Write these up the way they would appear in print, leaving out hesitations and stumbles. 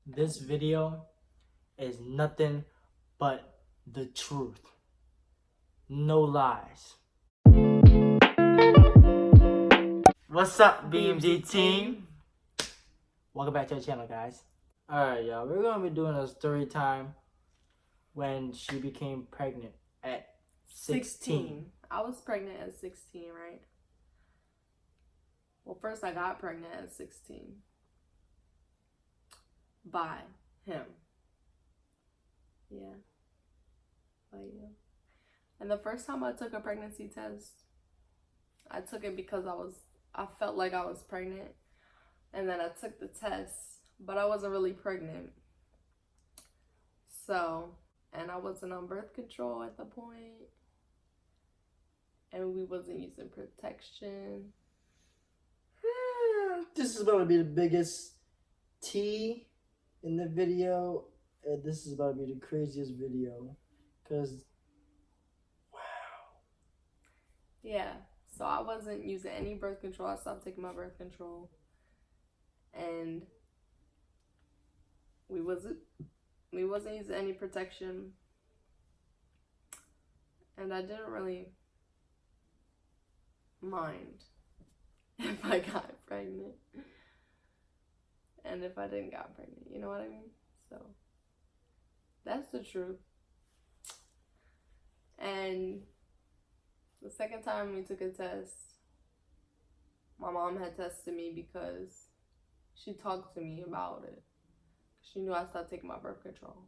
This video is nothing but the truth. No lies. What's up, BMG team? Welcome back to the channel, guys. Alright, y'all. We're going to be doing a story time when she became pregnant at 16. I was pregnant at 16, right? Well, first I got pregnant at 16 by him. Yeah. By you. And the first time I took a pregnancy test, I took it because I felt like I was pregnant. And then I took the test, but I wasn't really pregnant. So, and I wasn't on birth control at the point. And we wasn't using protection. This is about to be the biggest T in the video. And this is about to be the craziest video. Because, wow. Yeah. So I wasn't using any birth control. I stopped taking my birth control. And we wasn't using any protection. And I didn't really mind if I got pregnant. And if I didn't get pregnant. You know what I mean? So that's the truth. And the second time we took a test, my mom had tested me because she talked to me about it. She knew I stopped taking my birth control.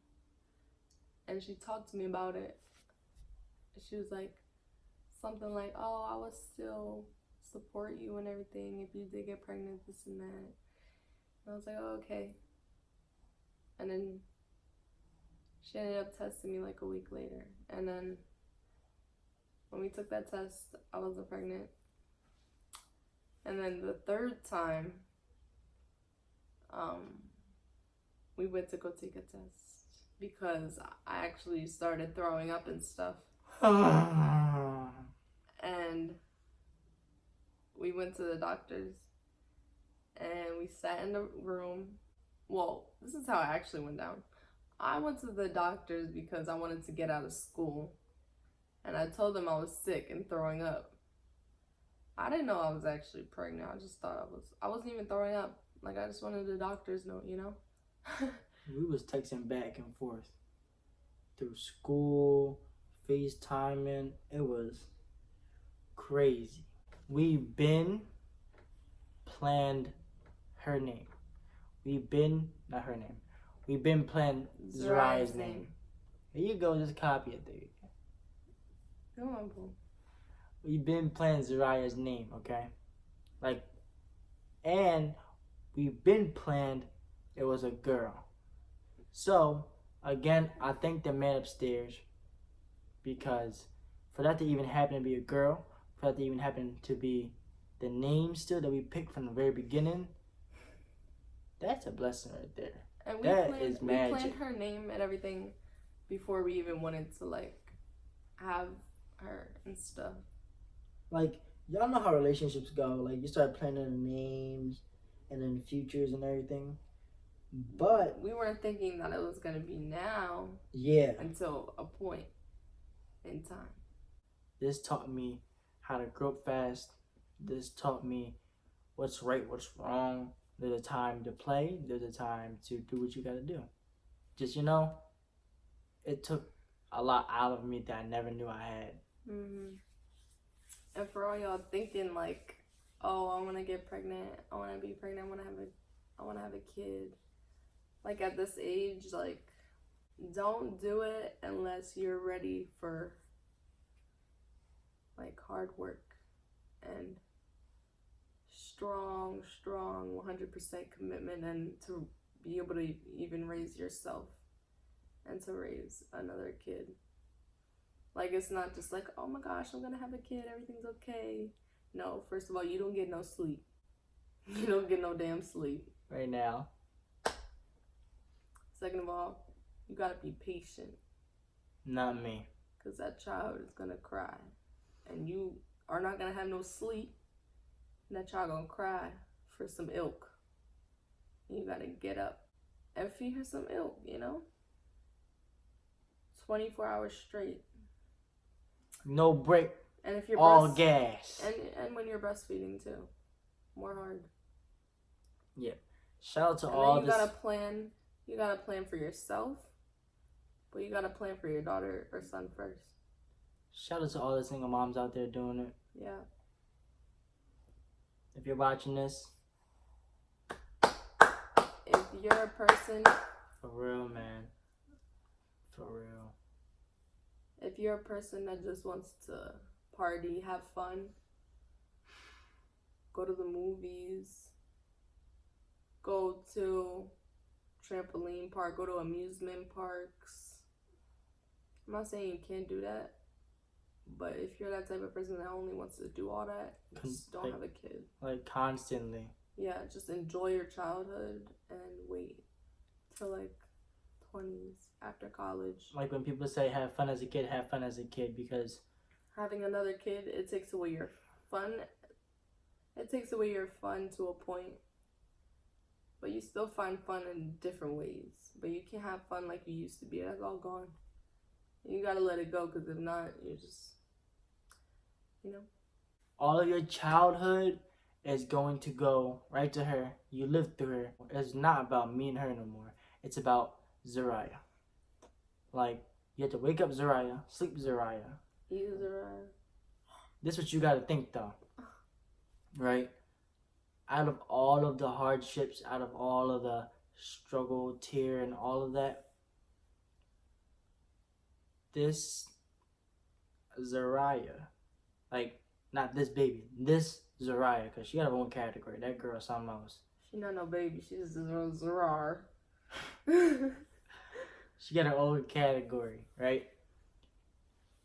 And she talked to me about it. She was like, something like, oh, I would still support you and everything if you did get pregnant, this and that. And I was like, oh, okay. And then she ended up testing me like a week later. And then when we took that test, I wasn't pregnant. And then the third time, we went to go take a test because I actually started throwing up and stuff. And we went to the doctors and we sat in the room. Well, this is how it actually went down. I went to the doctors because I wanted to get out of school. And I told them I was sick and throwing up. I didn't know I was actually pregnant. I just thought I wasn't even throwing up. Like, I just wanted the doctor's note, you know? We was texting back and forth through school, FaceTiming. It was crazy. We been planned her name. We been planned Zariah's name. Here you go, just copy it there. Come on, boo. We been planning Zariah's name, okay? And we been planned it was a girl. So, again, I thank the man upstairs because for that to even happen to be a girl, for that to even happen to be the name still that we picked from the very beginning, that's a blessing right there. And is magic. We planned her name and everything before we even wanted to, like, have her and stuff. Like, y'all know how relationships go. Like, you start planning the names and then futures and everything. But we weren't thinking that it was going to be now. Yeah. Until a point in time. This taught me how to grow up fast. This taught me what's right, what's wrong. There's a time to play. There's a time to do what you got to do. Just, it took a lot out of me that I never knew I had. Mm-hmm. And for all y'all thinking like, oh, I want to get pregnant. I want to be pregnant. I want to have a kid. Like, at this age, like, don't do it unless you're ready for, like, hard work and strong 100% commitment, and to be able to even raise yourself and to raise another kid. Like, it's not just like, oh my gosh, I'm gonna have a kid, everything's okay. No, first of all, you don't get no sleep. You don't get no damn sleep right now. Second of all, you gotta be patient. Not me. Because that child is gonna cry. And you are not gonna have no sleep. And that child gonna cry for some ilk. And you gotta get up and feed her some milk, 24 hours straight. No break. And if you're all gas. And when you're breastfeeding too, more hard. Yeah. Shout out to and all then you this. gotta plan. You gotta plan for yourself, but you gotta plan for your daughter or son first. Shout out to all the single moms out there doing it. Yeah. If you're watching this, if you're a person, for real, man. For real. If you're a person that just wants to party, have fun, go to the movies, go to trampoline park, go to amusement parks. I'm not saying you can't do that, but if you're that type of person that only wants to do all that, just don't have a kid. Like constantly. Yeah, just enjoy your childhood and wait till like 20s after college. Like when people say have fun as a kid, have fun as a kid, because having another kid, it takes away your fun. It takes away your fun to a point. But you still find fun in different ways. But you can't have fun like you used to be. That's all gone. You gotta let it go, because if not, you're just, all of your childhood is going to go right to her. You lived through her. It's not about me and her no more. It's about Zariah. Like, you have to wake up Zariah, sleep Zariah. Eat Zariah. This is what you gotta think though. Right? Out of all of the hardships, out of all of the struggle, tear, and all of that, this Zariah, like, not this baby, this Zariah, because she got her own category. That girl is something else. She not no baby, she's Zarar. She got her own category, right?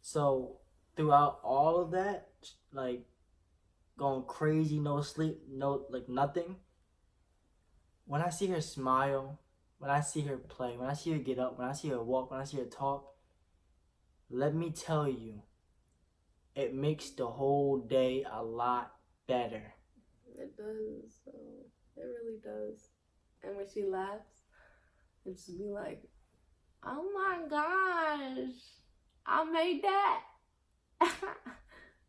So, throughout all of that, like, going crazy, no sleep, no, like, nothing, when I see her smile, when I see her play, when I see her get up, when I see her walk, when I see her talk, let me tell you, it makes the whole day a lot better. It does. It really does. And when she laughs, it just be like, oh my gosh, I made that.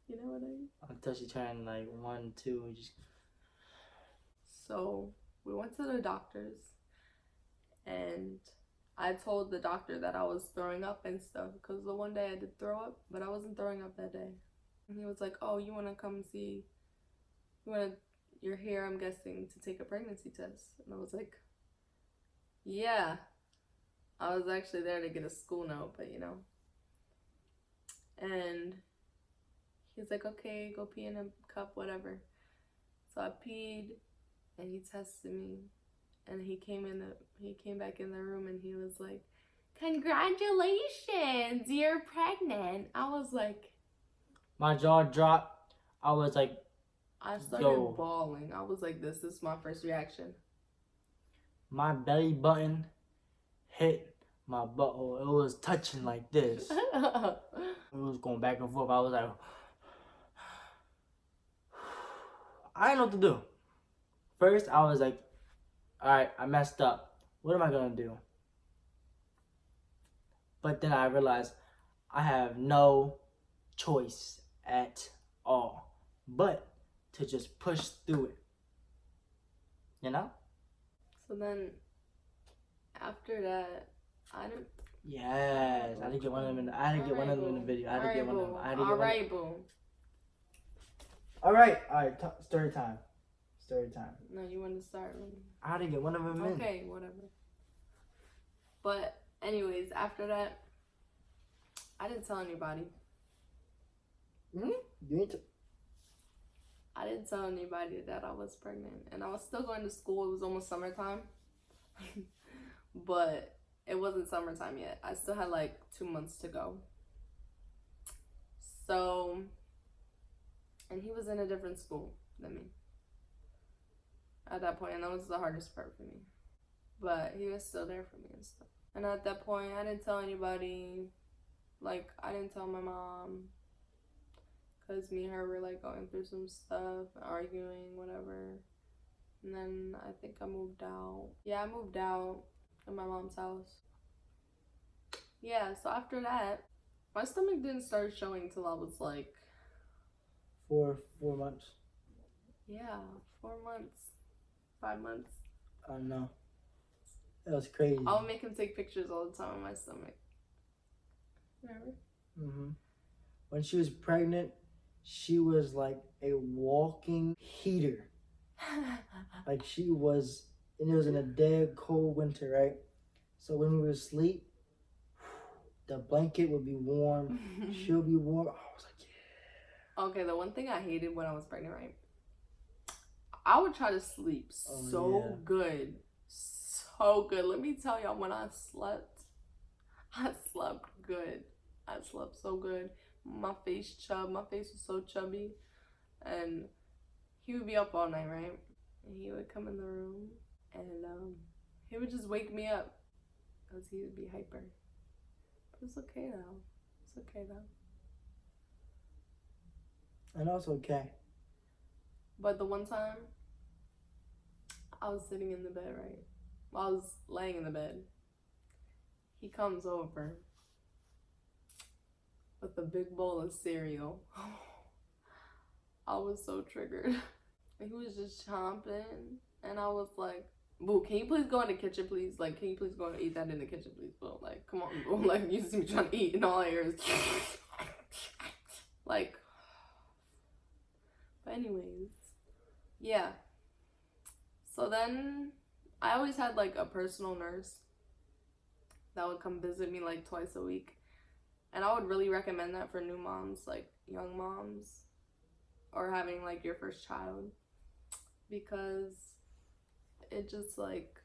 You know what I mean? Until she turned like 1, 2, just. So we went to the doctors, and I told the doctor that I was throwing up and stuff, because the one day I did throw up, but I wasn't throwing up that day. And he was like, oh, you want to come see, you're here, I'm guessing, to take a pregnancy test. And I was like, yeah. I was actually there to get a school note, but And he's like, okay, go pee in a cup, whatever. So I peed, and he tested me. And he came back in the room, and he was like, congratulations, you're pregnant. I was like, my jaw dropped. I was like, I started bawling. I was like, this is my first reaction. My belly button hit my butthole. It was touching like this. It was going back and forth. I was like, I didn't know what to do. First, I was like, alright, I messed up. What am I going to do? But then I realized I have no choice at all but to just push through it. You know? So then, after that, I didn't. Yes, I didn't get one of them in the, I didn't get one of them in the video. I didn't get one of them. Alright, boo. Alright, story time. Story time. No, you want to start? I didn't get one of them in. Okay, whatever. But anyways, after that, I didn't tell anybody. You need to. I didn't tell anybody that I was pregnant, and I was still going to school. It was almost summertime, but it wasn't summertime yet. I still had like 2 months to go. So, and he was in a different school than me at that point, and that was the hardest part for me. But he was still there for me and stuff. And at that point, I didn't tell anybody. Like, I didn't tell my mom, because me and her were like going through some stuff, arguing, whatever. And then I think I moved out. Yeah, I moved out. in my mom's house. Yeah, so after that, my stomach didn't start showing till I was like, 4 months. yeah, 4 months, 5 months. I don't know. That was crazy. I'll make him take pictures all the time of my stomach. Remember? When she was pregnant, she was like a walking heater. Like she was, and it was in a dead cold winter, right? So when we would sleep, the blanket would be warm. She'll be warm. I was like, yeah. Okay, the one thing I hated when I was pregnant, right? I would try to sleep good. So good. Let me tell y'all, when I slept good. I slept so good. My face was so chubby. And he would be up all night, right? And he would come in the room and he would just wake me up because he would be hyper. But it's okay though. It's okay though. And also okay. But the one time I was sitting in the bed, right? While I was laying in the bed, he comes over with a big bowl of cereal. I was so triggered. He was just chomping, and I was like, "Boo, can you please go in the kitchen, please? Like, can you please go and eat that in the kitchen, please, boo? Like, come on, boo. Like, you see me trying to eat, and all I hear is like." But anyways, yeah. So then I always had like a personal nurse that would come visit me like twice a week. And I would really recommend that for new moms, like young moms, or having like your first child, because it just like,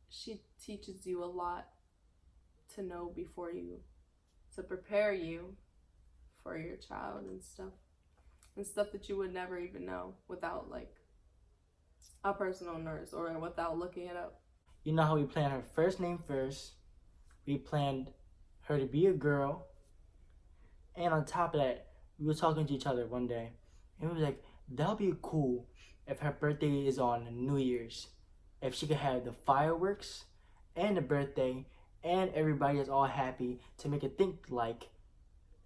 she teaches you a lot to know before you, to prepare you for your child and stuff that you would never even know without like a personal nurse or without looking it up. You know how we planned her first name first. We planned her to be a girl. And on top of that, we were talking to each other one day. And we were like, that'll be cool if her birthday is on New Year's. If she could have the fireworks and the birthday and everybody is all happy to make it think like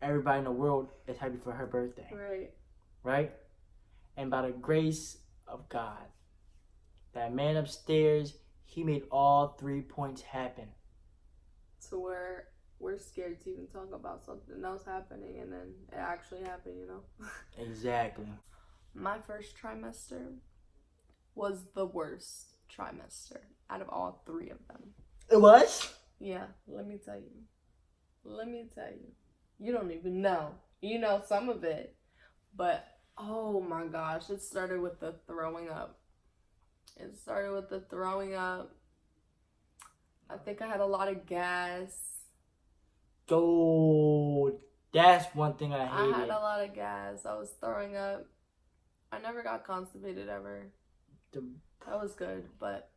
everybody in the world is happy for her birthday. Right. Right? And by the grace of God, that man upstairs, he made all 3 points happen. So we're scared to even talk about something else happening, and then it actually happened, you know? Exactly. My first trimester was the worst trimester out of all 3 of them. It was? Yeah, let me tell you. You don't even know. You know some of it. But, oh my gosh, it started with the throwing up. I think I had a lot of gas. Oh, that's one thing I hated. I had a lot of gas. I was throwing up. I never got constipated ever. That was good, but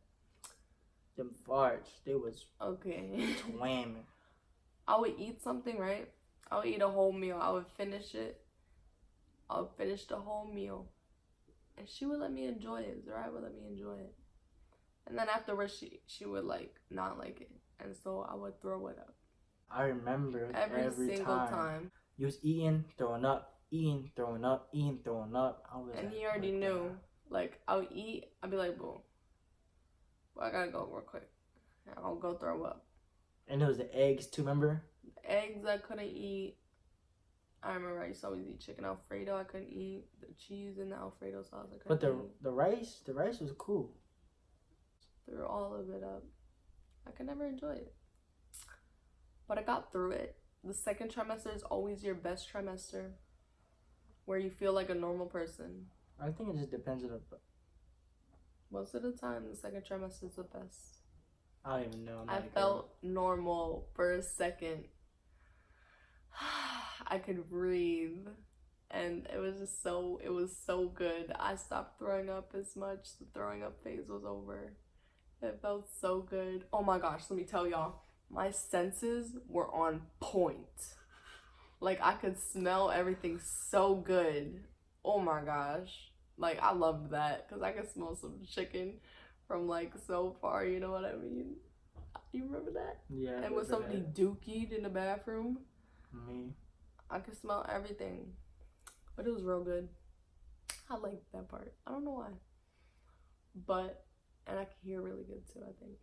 them farts, they was okay. twamming. I would eat something, right? I would eat a whole meal. I would finish it. I would finish the whole meal. And she would let me enjoy it. Zara would let me enjoy it. And then afterwards, she would like not like it. And so I would throw it up. I remember every single time. You was eating, throwing up, eating, throwing up, eating, throwing up. And he already knew. Like, I would eat, I'd be like, boom. Well, I gotta go real quick. I'll go throw up. And it was the eggs too, remember? The eggs I couldn't eat. I remember I used to always eat chicken Alfredo. I couldn't eat the cheese in the Alfredo sauce. I couldn't eat. The rice was cool. Threw all of it up. I could never enjoy it. But I got through it. The second trimester is always your best trimester, where you feel like a normal person. I think it just depends on the... Most of the time, the second trimester is the best. I don't even know. I felt normal for a second. I could breathe. And it was so good. I stopped throwing up as much. The throwing up phase was over. It felt so good. Oh my gosh, let me tell y'all. My senses were on point. Like, I could smell everything so good. Oh my gosh. Like, I loved that because I could smell some chicken from like so far, you know what I mean? You remember that? Yeah. And when somebody dookied in the bathroom, Me. I could smell everything. But it was real good. I liked that part. I don't know why. But, and I could hear really good too, I think.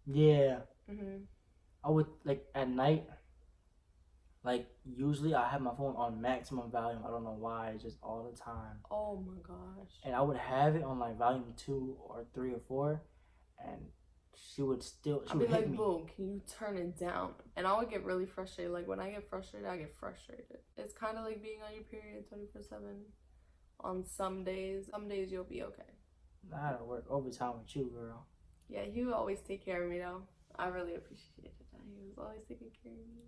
Yeah. Mm-hmm. I would, like, at night, like, usually I have my phone on maximum volume. I don't know why. It's just all the time. Oh my gosh. And I would have it on, like, volume 2 or 3 or 4. And she would I'd be hit like, me. Boo, can you turn it down? And I would get really frustrated. Like, when I get frustrated, I get frustrated. It's kind of like being on your period 24/7. On some days you'll be okay. I gotta work overtime with you, girl. Yeah, he would always take care of me, though. I really appreciated that. He was always taking care of me.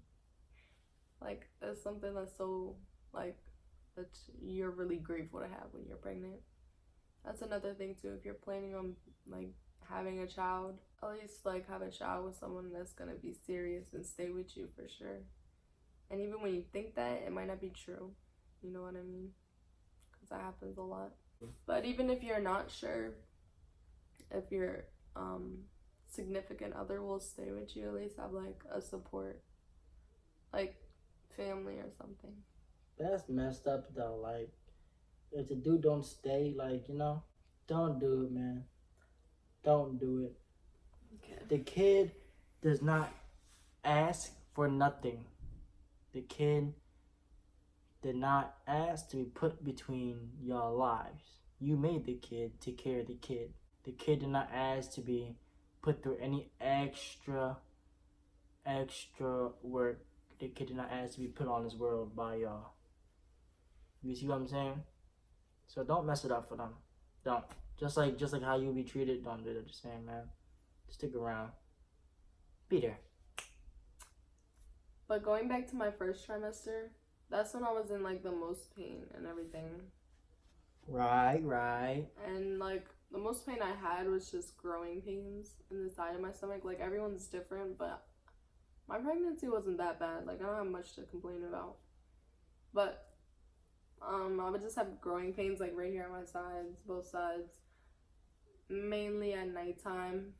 Like, that's something that's so, like, that you're really grateful to have when you're pregnant. That's another thing, too. If you're planning on, like, having a child, at least, like, have a child with someone that's gonna be serious and stay with you for sure. And even when you think that, it might not be true. You know what I mean? Because that happens a lot. But even if you're not sure if your significant other will stay with you, at least have, like, a support. Like, family or something. That's messed up, though. Like, if the dude don't stay, like, you know, don't do it, man. Don't do it. Okay. The kid does not ask for nothing. The kid did not ask to be put between your lives. You made the kid, take care of the kid. The kid did not ask to be put through any extra work. The kid did not ask to be put on this world by y'all. You see what I'm saying? So don't mess it up for them. Don't. Just like how you be treated, don't do it the same, man. Stick around. Be there. But going back to my first trimester, that's when I was in, like, the most pain and everything. Right. And, like, the most pain I had was just growing pains in the side of my stomach. Like, everyone's different, but my pregnancy wasn't that bad. Like, I don't have much to complain about. But I would just have growing pains, like, right here on my sides, both sides. Mainly at nighttime.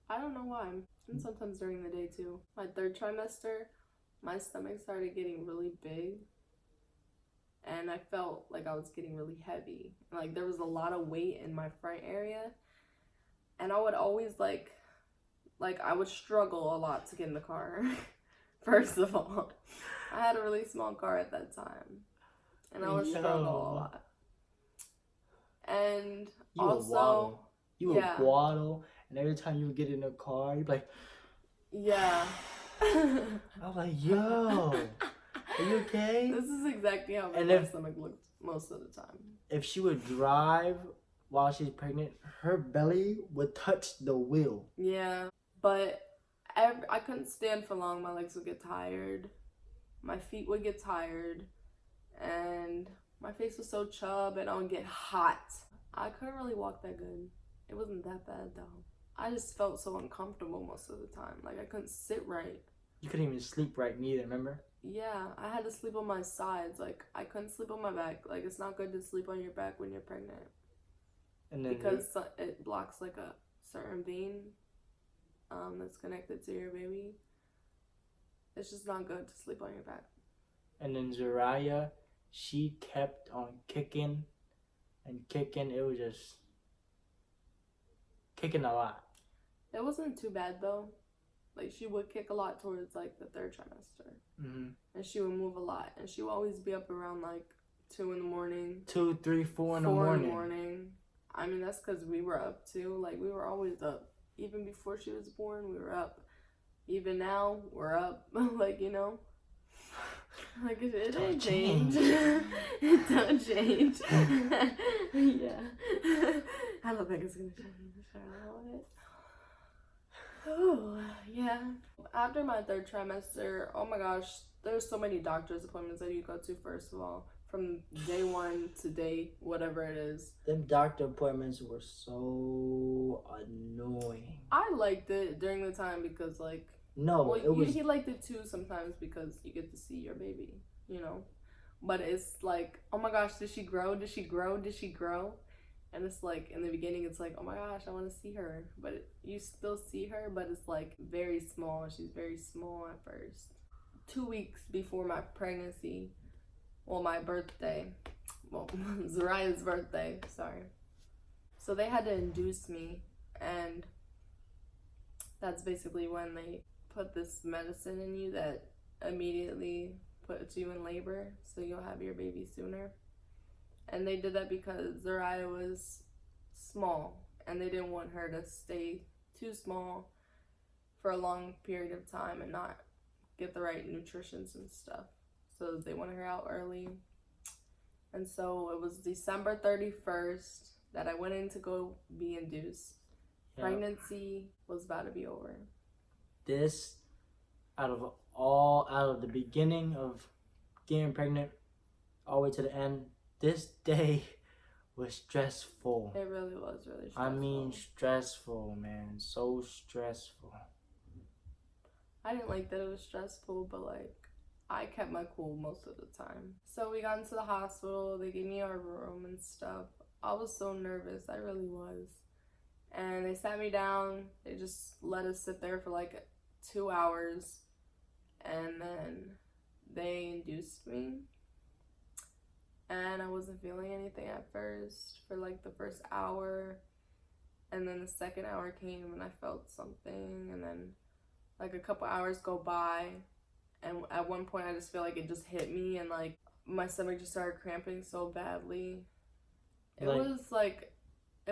I don't know why. And sometimes during the day, too. My third trimester, my stomach started getting really big. And I felt like I was getting really heavy. Like, there was a lot of weight in my front area. And I would always, like I would struggle a lot to get in the car. First of all, I had a really small car at that time. And I would struggle a lot. And you also, would waddle. And every time you would get in a car, you'd be like, yeah. I was like, yo, are you okay? This is exactly how my stomach looked most of the time. If she would drive while she's pregnant, her belly would touch the wheel. Yeah, but I couldn't stand for long. My legs would get tired. My feet would get tired. And my face was so chub and I would get hot. I couldn't really walk that good. It wasn't that bad, though. I just felt so uncomfortable most of the time. Like, I couldn't sit right. You couldn't even sleep right neither, remember? Yeah, I had to sleep on my sides. Like, I couldn't sleep on my back. Like, it's not good to sleep on your back when you're pregnant. And then because it blocks, like, a certain vein that's connected to your baby. It's just not good to sleep on your back. And then Zariah, she kept on kicking and kicking. It was just kicking a lot. It wasn't too bad, though. Like, she would kick a lot towards, like, the third trimester. Mm-hmm. And she would move a lot. And she would always be up around, like, 2 in the morning. 2, 3, 4 in the morning. 4 in the morning. I mean, that's because we were up, too. Like, we were always up. Even before she was born, we were up. Even now, we're up. Like, you know? Like, it don't change. It don't change. Yeah. I don't think it's going to change. Oh, yeah. After my third trimester, oh my gosh, there's so many doctor's appointments that you go to, first of all. From day 1 to day whatever it is. Them doctor appointments were so annoying. I liked it during the time because, like... No, well, it was... He liked it too sometimes because you get to see your baby, you know? But it's like, oh my gosh, did she grow? Did she grow? Did she grow? And it's like, in the beginning, it's like, oh my gosh, I want to see her. But you still see her, but it's like very small. She's very small at first. 2 weeks before my pregnancy, well, my birthday, well, Zariah's birthday, sorry. So they had to induce me, and that's basically when they put this medicine in you that immediately puts you in labor, so you'll have your baby sooner. And they did that because Zariah was small, and they didn't want her to stay too small for a long period of time and not get the right nutritions and stuff. So they wanted her out early. And so it was December 31st that I went in to go be induced. Yeah. Pregnancy was about to be over. This, out of the beginning of getting pregnant all the way to the end, this day was stressful. It really was really stressful. I mean, stressful, man. So stressful. I didn't like that it was stressful, but like, I kept my cool most of the time. So we got into the hospital, they gave me our room and stuff. I was so nervous, I really was. And they sat me down, they just let us sit there for like 2 hours, and then they induced me. And I wasn't feeling anything at first for like the first hour, and then the second hour came and I felt something, and then like a couple hours go by, and at one point I just feel like it just hit me, and like my stomach just started cramping so badly. It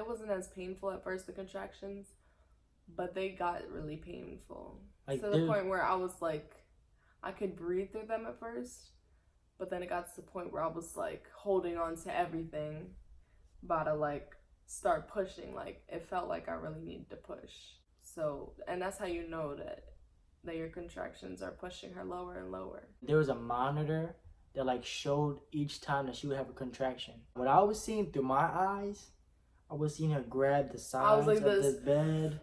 wasn't as painful at first, the contractions, but they got really painful. Like, to the point where I was like, I could breathe through them at first, but then it got to the point where I was like holding on to everything, about to like start pushing. Like, it felt like I really needed to push. So, and that's how you know that your contractions are pushing her lower and lower. There was a monitor that like showed each time that she would have a contraction. What I was seeing through my eyes, I was seeing her grab the sides like of this. the bed.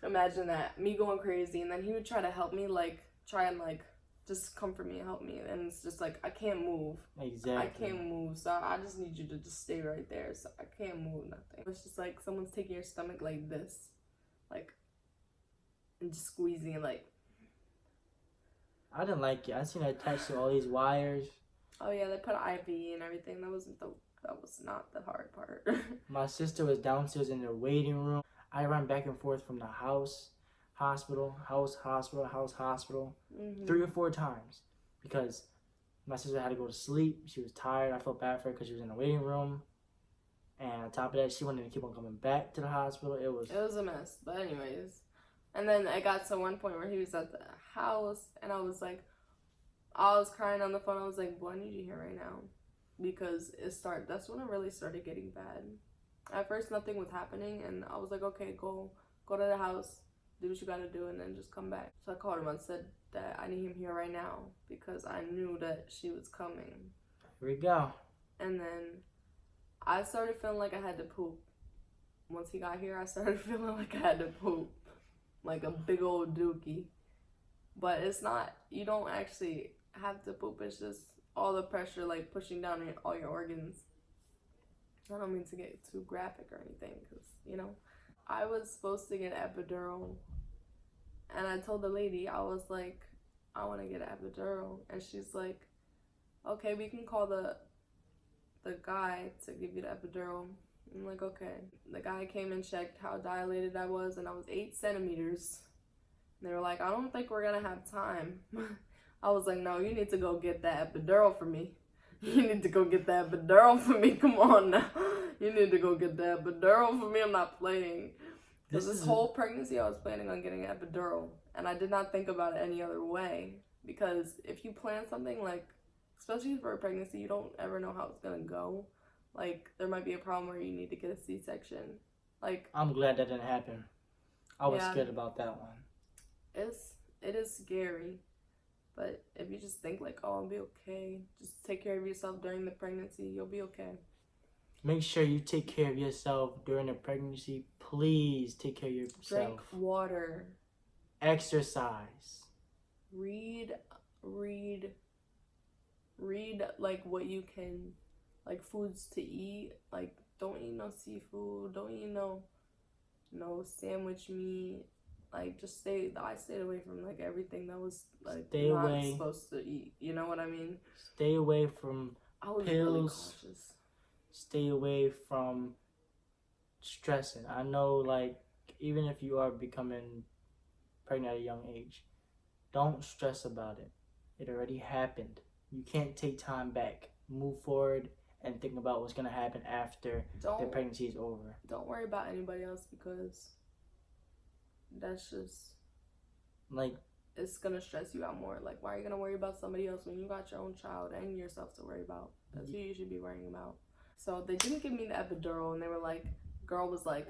Imagine that, me going crazy, and then he would try to help me, like try and like just comfort me and help me, and it's just like I can't move. Exactly. I can't move, so I just need you to just stay right there. So I can't move nothing. It's just like someone's taking your stomach like this, like, and just squeezing it like. I didn't like it. I seen her attached to all these wires. Oh yeah, they put an IV and everything. That was not the hard part. My sister was downstairs in the waiting room. I ran back and forth from the house, hospital, house, hospital, 3 or 4 times, because my sister had to go to sleep. She was tired. I felt bad for her because she was in the waiting room. And on top of that, she wanted to keep on coming back to the hospital. It was a mess. But anyways, and then I got to one point where he was at the house, and I was crying on the phone. I was like, boy, I need you here right now, because that's when it really started getting bad. At first, nothing was happening, and I was like, okay, go to the house, do what you gotta do, and then just come back. So I called him and said that I need him here right now, because I knew that she was coming. Here we go. And then I started feeling like I had to poop. Once he got here, I started feeling like I had to poop, like a big old dookie. But it's not, you don't actually have to poop, it's just all the pressure like pushing down on all your organs. I don't mean to get too graphic or anything, because, you know, I was supposed to get an epidural, and I told the lady, I was like, I want to get an epidural, and she's like, okay, we can call the guy to give you the epidural. I'm like, okay. The guy came and checked how dilated I was, and I was 8 centimeters. And they were like, I don't think we're gonna have time. I was like, no, you need to go get that epidural for me. You need to go get that epidural for me. Come on now. You need to go get that epidural for me. I'm not playing. This whole pregnancy, I was planning on getting an epidural. And I did not think about it any other way. Because if you plan something, like, especially for a pregnancy, you don't ever know how it's going to go. Like, there might be a problem where you need to get a C-section. Like, I'm glad that didn't happen. I was scared about that one. It is scary. But if you just think like, oh, I'll be okay, just take care of yourself during the pregnancy, you'll be okay. Make sure you take care of yourself during the pregnancy. Please take care of yourself. Drink water. Exercise. Read like what you can, like foods to eat, like don't eat no seafood, don't eat no sandwich meat. Like, just I stayed away from like everything that was like Stay not away. supposed to eat. You know what I mean? Stay away from I was pills. really cautious. Stay away from stressing. I know, like, even if you are becoming pregnant at a young age, don't stress about it. It already happened. You can't take time back. Move forward and think about what's gonna happen after the pregnancy is over. Don't worry about anybody else, because that's just like, it's gonna stress you out more. Like, why are you gonna worry about somebody else when you got your own child and yourself to worry about? That's who you should be worrying about. So they didn't give me the epidural, and they were like, girl was like,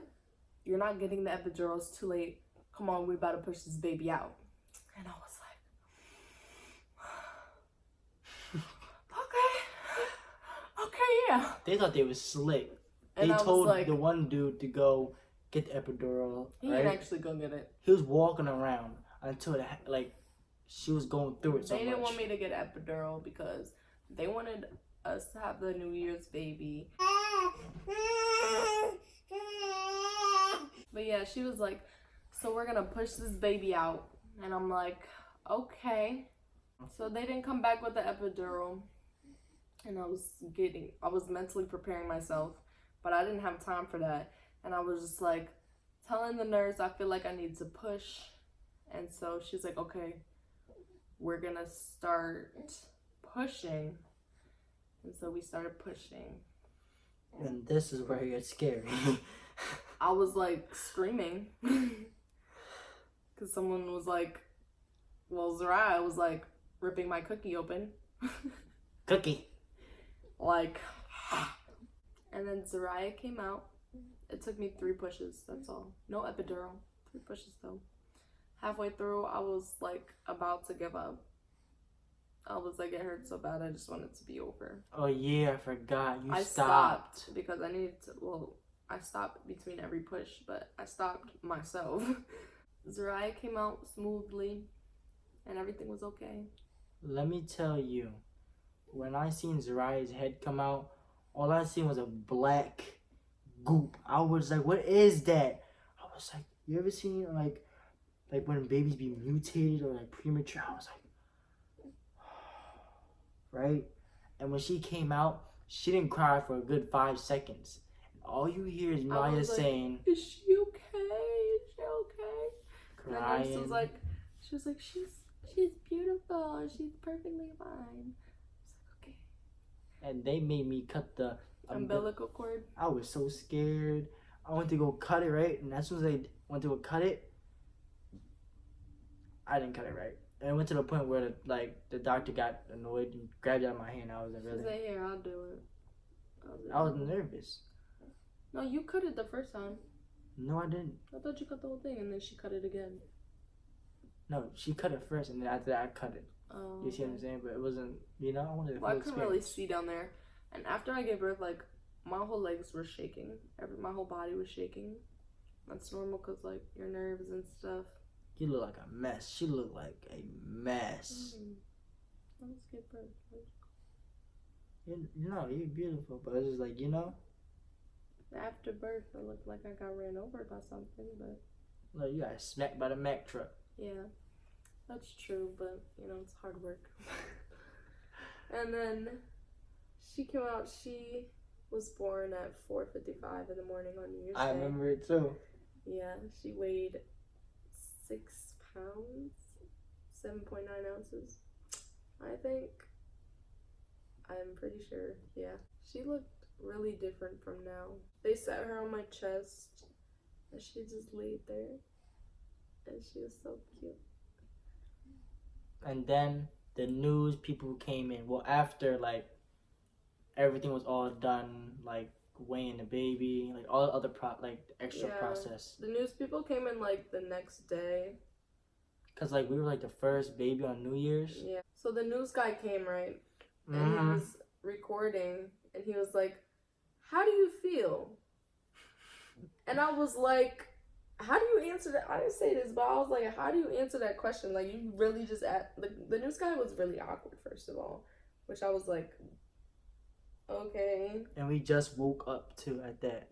you're not getting the epidural, it's too late. Come on, we about to push this baby out. And I was like, okay, yeah. They thought they was slick. And they told like, the one dude to go get the epidural. He didn't actually go get it. He was walking around until she was going through it so much. They didn't want me to get epidural because they wanted us to have the New Year's baby. But yeah, she was like, so we're gonna push this baby out. And I'm like, okay. So they didn't come back with the epidural. And I was mentally preparing myself, but I didn't have time for that. And I was just like telling the nurse, I feel like I need to push. And so she's like, okay, we're gonna start pushing. And so we started pushing. And this is where it gets scary. I was like screaming. Because someone was like, well, Zariah was like ripping my cookie open. Cookie. Like, and then Zariah came out. It took me 3 pushes, that's all. No epidural. 3 pushes though. Halfway through, I was like about to give up. I was like, it hurt so bad, I just wanted to be over. Oh yeah, I forgot. I stopped because I needed to, I stopped between every push, but I stopped myself. Zariah came out smoothly and everything was okay. Let me tell you, when I seen Zariah's head come out, all I seen was a black goop. I was like, what is that? I was like, you ever seen like when babies be mutated or like premature? I was like, right? And when she came out, she didn't cry for a good 5 seconds. All you hear is Maya saying, is she okay? Is she okay? Crying. And then she was like, she's beautiful. She's perfectly fine. I was like, okay. And they made me cut the umbilical cord. I was so scared. I went to go cut it, right? And as soon as I went to go cut it, I didn't cut it right. And it went to the point where the doctor got annoyed and grabbed it out of my hand. I was like, really? She said, here, I'll do it. I was nervous. No, you cut it the first time. No, I didn't. I thought you cut the whole thing and then she cut it again. No, she cut it first and then after that I cut it. Oh. You see what I'm saying? But it wasn't, I wanted to I couldn't really see down there. And after I gave birth, like, my whole legs were shaking. My whole body was shaking. That's normal because, like, your nerves and stuff. You look like a mess. She looked like a mess. Let's give birth. You're beautiful, but it's just like, After birth, it looked like I got ran over by something, but... Like, you got smacked by the Mack truck. Yeah, that's true, but, it's hard work. And then she came out, she was born at 4:55 in the morning on New Year's Day. I remember it too. Yeah, she weighed 6 pounds, 7.9 ounces, I think. I'm pretty sure, yeah. She looked really different from now. They set her on my chest, and she just laid there, and she was so cute. And then the news people came in. Well, after, everything was all done, weighing the baby, all the other extra process. The news people came in, the next day. Because, we were, the first baby on New Year's. Yeah. So the news guy came, right? And he was recording, and he was like, how do you feel? And I was like, how do you answer that? I didn't say this, but I was like, how do you answer that question? You really just the news guy was really awkward, first of all, which I was like, Okay. And we just woke up too at that.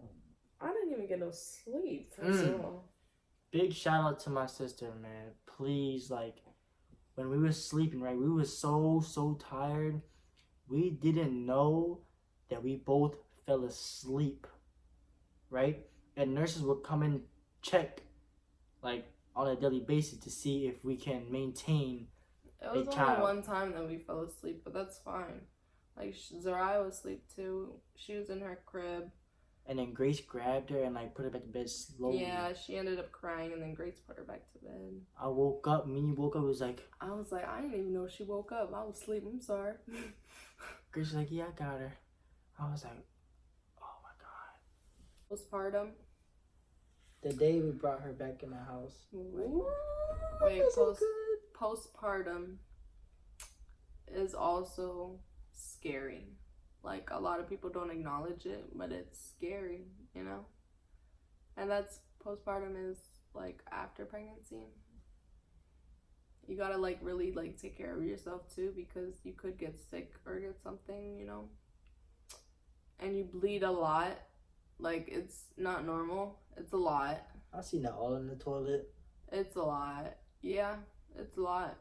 I didn't even get no sleep, first of all. Big shout out to my sister, man. Please, like, when we were sleeping, right, we were so tired. We didn't know that we both fell asleep, right? And nurses would come and check, like, on a daily basis to see if we can maintain It was a only child. one time that we fell asleep, but that's fine. Like, Zariah was asleep too. She was in her crib. And then Grace grabbed her and, like, put her back to bed slowly. Yeah, she ended up crying, and then Grace put her back to bed. I woke up, me woke up, it was like... I was like, I didn't even know she woke up. I was asleep, I'm sorry. Grace was like, yeah, I got her. I was like, oh my God. Postpartum. The day we brought her back in the house. Wait, postpartum is also scary. Like, a lot of people don't acknowledge it, but it's scary, you know? And that's, postpartum is, like, after pregnancy. You gotta, like, really, like, take care of yourself, too, because you could get sick or get something, you know? And you bleed a lot. Like, it's not normal. It's a lot. I seen that all in the toilet. It's a lot. Yeah, it's a lot.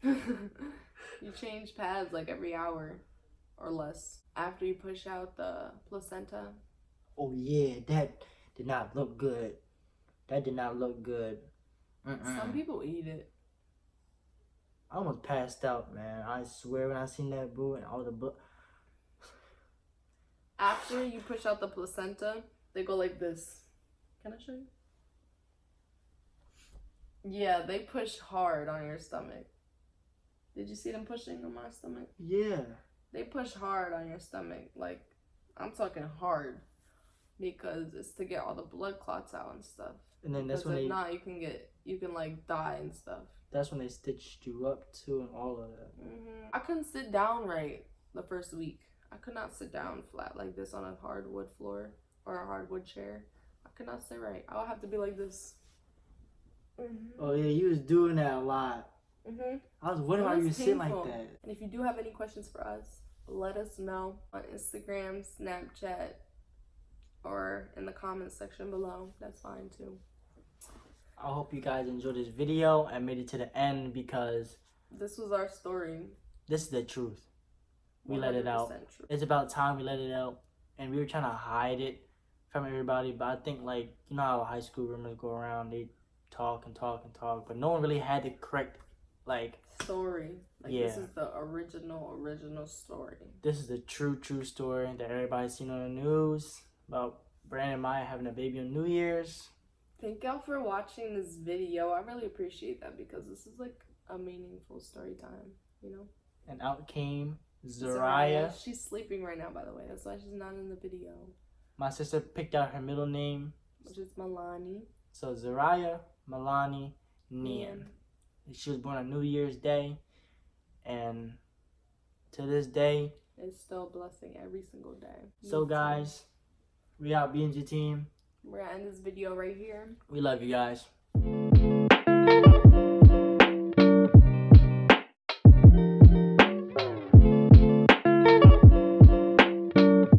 You change pads, like, every hour. Or less. After you push out the placenta. Oh yeah, that did not look good. That did not look good. Some people eat it. I almost passed out, man. I swear when I seen that boo and all the book. After you push out the placenta, they go like this. Can I show you? Yeah, they push hard on your stomach. Did you see them pushing on my stomach? Yeah. They push hard on your stomach. Like, I'm talking hard. Because it's to get all the blood clots out and stuff. And then that's because when if not, you can like die and stuff. That's when they stitched you up too and all of that. I couldn't sit down right the first week. I could not sit down flat like this on a hardwood floor or a hardwood chair. I could not sit right. I would have to be like this. Oh yeah, you was doing that a lot. I was wondering why you was sitting like that. And if you do have any questions for us, let us know on Instagram, Snapchat, or in the comments section below. That's fine too. I hope you guys enjoyed this video and made it to the end because this was our story. This is the truth. We let it out. True. It's about time we let it out. And we were trying to hide it from everybody. But I think, like, you know how high school rumors go around. They talk and talk and talk. But no one really had the correct, like... story. Like, yeah. This is the original story. This is the true story that everybody's seen on the news. About Bran and Maya having a baby on New Year's. Thank y'all for watching this video. I really appreciate that because this is like a meaningful story time, you know? And out came Zariah. She's sleeping right now, by the way. That's why she's not in the video. My sister picked out her middle name, which is Milani. So Zariah, Milani, Nian. She was born on New Year's Day. And to this day, it's still a blessing every single day. So guys, we out BNG team. We're gonna end this video right here. We love you guys.